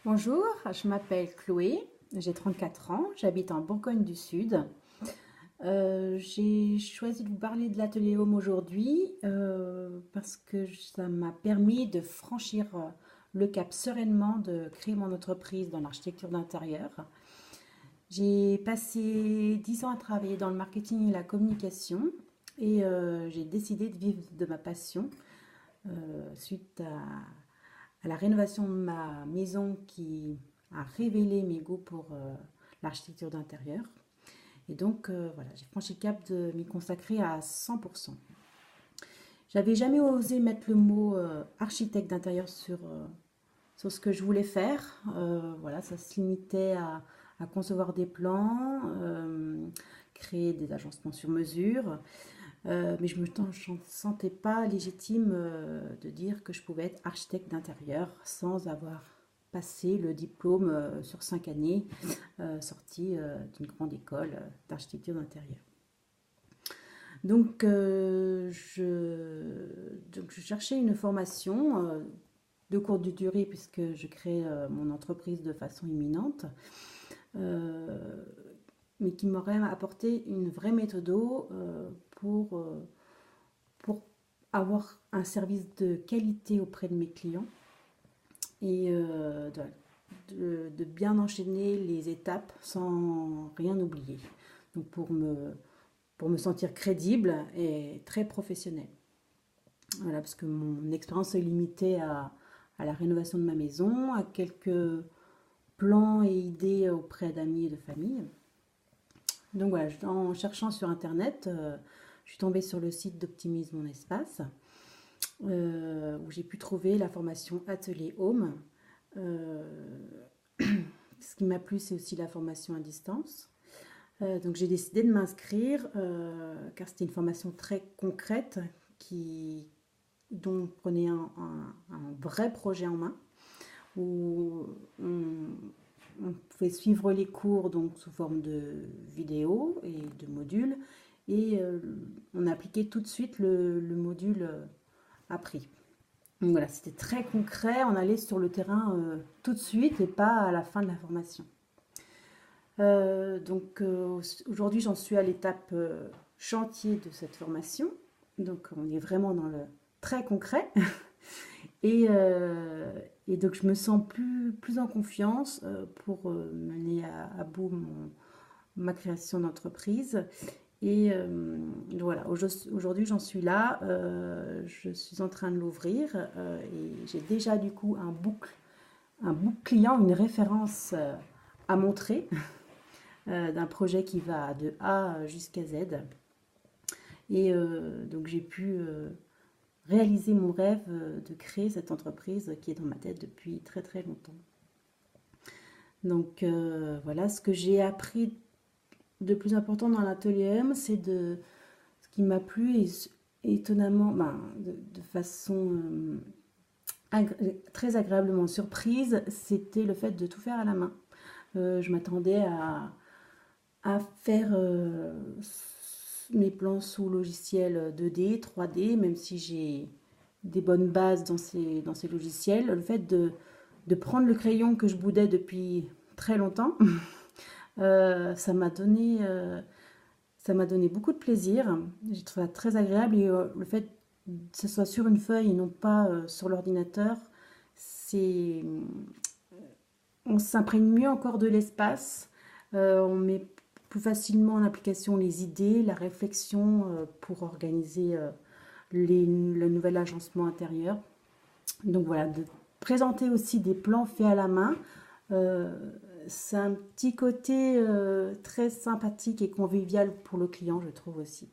Bonjour, je m'appelle Chloé, j'ai 34 ans, j'habite en Bourgogne du Sud. J'ai choisi de vous parler de l'atelier Home aujourd'hui parce que ça m'a permis de franchir le cap sereinement de créer mon entreprise dans l'architecture d'intérieur. J'ai passé 10 ans à travailler dans le marketing et la communication et j'ai décidé de vivre de ma passion suite à la rénovation de ma maison qui a révélé mes goûts pour l'architecture d'intérieur. Et donc, voilà, j'ai franchi le cap de m'y consacrer à 100%. J'avais jamais osé mettre le mot architecte d'intérieur sur ce que je voulais faire. Voilà, ça se limitait à concevoir des plans, créer des agencements sur mesure. Mais je ne me sentais pas légitime de dire que je pouvais être architecte d'intérieur sans avoir passé le diplôme sur 5 années sorti d'une grande école d'architecture d'intérieur. Donc, je cherchais une formation de courte durée puisque je crée mon entreprise de façon imminente, euh, mais qui m'aurait apporté une vraie méthode pour avoir un service de qualité auprès de mes clients et de bien enchaîner les étapes sans rien oublier. Donc pour me sentir crédible et très professionnelle. Voilà, parce que mon expérience est limitée à la rénovation de ma maison, à quelques plans et idées auprès d'amis et de famille. Donc voilà, en cherchant sur internet, je suis tombée sur le site d'Optimise mon espace, où j'ai pu trouver la formation Atelier Home. Euh, Ce qui m'a plu, c'est aussi la formation à distance. Donc j'ai décidé de m'inscrire car c'était une formation très concrète dont on prenait un vrai projet en main, où on pouvait suivre les cours donc sous forme de vidéos et de modules et on appliquait tout de suite le module appris. Donc voilà, c'était très concret, on allait sur le terrain tout de suite et pas à la fin de la formation. Aujourd'hui, j'en suis à l'étape chantier de cette formation. Donc on est vraiment dans le très concret. Et, euh, et donc je me sens plus en confiance pour mener à bout ma création d'entreprise. Et voilà, aujourd'hui j'en suis là, je suis en train de l'ouvrir et j'ai déjà du coup un book client, une référence à montrer d'un projet qui va de A jusqu'à Z. Et donc j'ai pu réaliser mon rêve de créer cette entreprise qui est dans ma tête depuis très très longtemps. Donc voilà, ce que j'ai appris de plus important dans l'atelier M, c'est de ce qui m'a plu et étonnamment, de façon très agréablement surprise, c'était le fait de tout faire à la main. Je m'attendais à faire mes plans sous logiciel 2D, 3D, même si j'ai des bonnes bases dans ces logiciels. Le fait de prendre le crayon que je boudais depuis très longtemps, ça m'a donné beaucoup de plaisir. J'ai trouvé ça très agréable et le fait que ce soit sur une feuille et non pas sur l'ordinateur, c'est, on s'imprègne mieux encore de l'espace. On met plus facilement en application les idées, la réflexion pour organiser le nouvel agencement intérieur. Donc voilà, de présenter aussi des plans faits à la main, euh, c'est un petit côté très sympathique et convivial pour le client, je trouve aussi.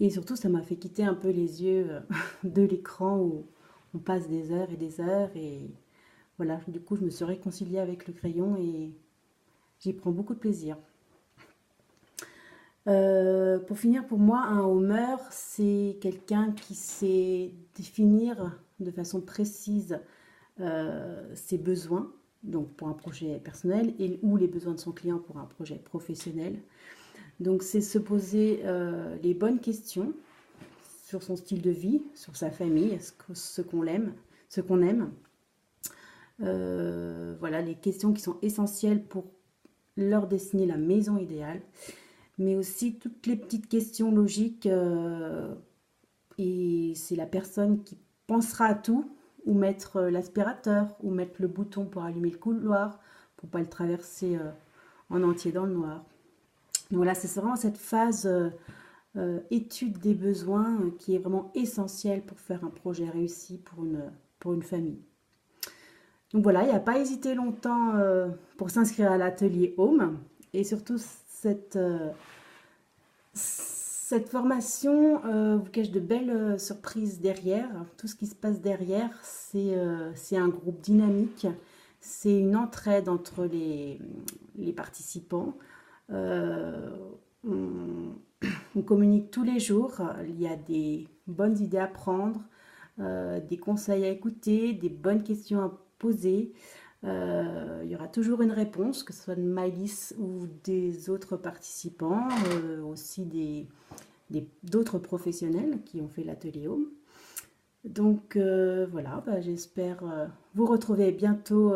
Et surtout, ça m'a fait quitter un peu les yeux de l'écran où on passe des heures et des heures. Et voilà, du coup, je me suis réconciliée avec le crayon et j'y prends beaucoup de plaisir. Pour finir, pour moi, un homer, c'est quelqu'un qui sait définir de façon précise ses besoins, donc pour un projet personnel, et ou les besoins de son client pour un projet professionnel. Donc c'est se poser les bonnes questions sur son style de vie, sur sa famille, ce qu'on aime, Voilà, les questions qui sont essentielles pour leur dessiner la maison idéale, mais aussi toutes les petites questions logiques. Et c'est la personne qui pensera à tout, où mettre l'aspirateur, où mettre le bouton pour allumer le couloir, pour pas le traverser en entier dans le noir. Donc voilà, c'est vraiment cette phase étude des besoins qui est vraiment essentielle pour faire un projet réussi pour une famille. Donc voilà, il n'y a pas hésité longtemps pour s'inscrire à l'atelier Home. Et surtout, cette formation vous cache de belles surprises derrière. Tout ce qui se passe derrière, c'est un groupe dynamique. C'est une entraide entre les participants. Euh, on, on communique tous les jours. Il y a des bonnes idées à prendre, des conseils à écouter, des bonnes questions à poser. Il y aura toujours une réponse, que ce soit de Maëlys ou des autres participants, aussi d'autres professionnels qui ont fait l'atelier Home. Donc voilà, j'espère vous retrouver bientôt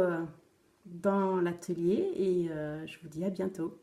dans l'atelier et je vous dis à bientôt.